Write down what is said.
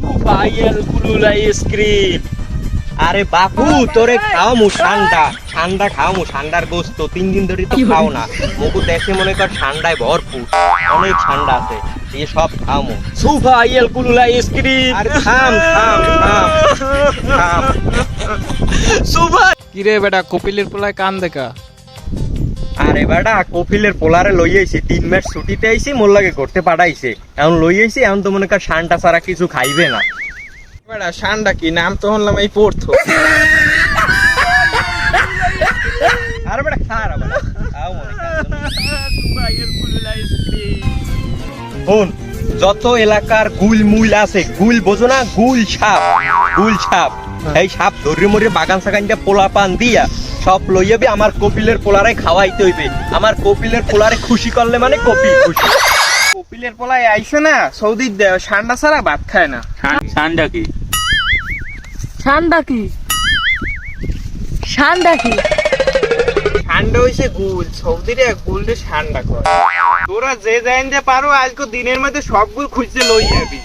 সুপাইয়ের কুলুল ice cream. আরে বাপু তোরে খাওয়ামু ঠান্ডা ঠান্ডা খাওয়ামু ঠান্ডার গোস্ত 3 দিন ধরে তো খাও না মগু দেশে মনে কর ঠান্ডায় ভরপুর অনেক ঠান্ডা আছে এই সব খাওয়ামু সুপাইয়ের কুলুল আইসক্রিম। আরে থাম থাম থাম থাম সুপাই কিরে বেটা কপিলের পোলায় কান দেখা। আরে বেটা কপিলের পোলারে লই আইছি 3 মাস ছুটিতে আইছি মোর লাগে করতে পাঠাইছে এখন লই আইছি এখন তো মনে কর ঠান্ডা ছাড়া কিছু খাইবে না বেটা শানটা কি নাম তো শুনলাম এই পড়তো। আরে বেটা খারাপ খাও মনে সুপাইয়ের কুলুল আইসক্রিম। বোন যত এলাকার গুল মুল আছে গুল বোঝো না গুল সাপ এই সাপ ধরে মরে বাগান সাগানটা পোলা পান দিয়া সব লই যাবে আমার কপিলের পোলারে খাওয়াইতে হইবে আমার কপিলের পোলারে খুশি করলে মানে কপিল খুশি কপিলের পোলায় আইছে না সৌদি ঠান্ডা ছাড়া ভাত খায় না। ঠান্ডা কি? ঠান্ডা কি ঠান্ডা কি ঠান্ডা হইছে গুল সৌদিরে গুলটা ঠান্ডা করে তোরা যে জাইন যে পারো আজকে দিনের মধ্যে সব গুল খুঁজতে লই যাবি।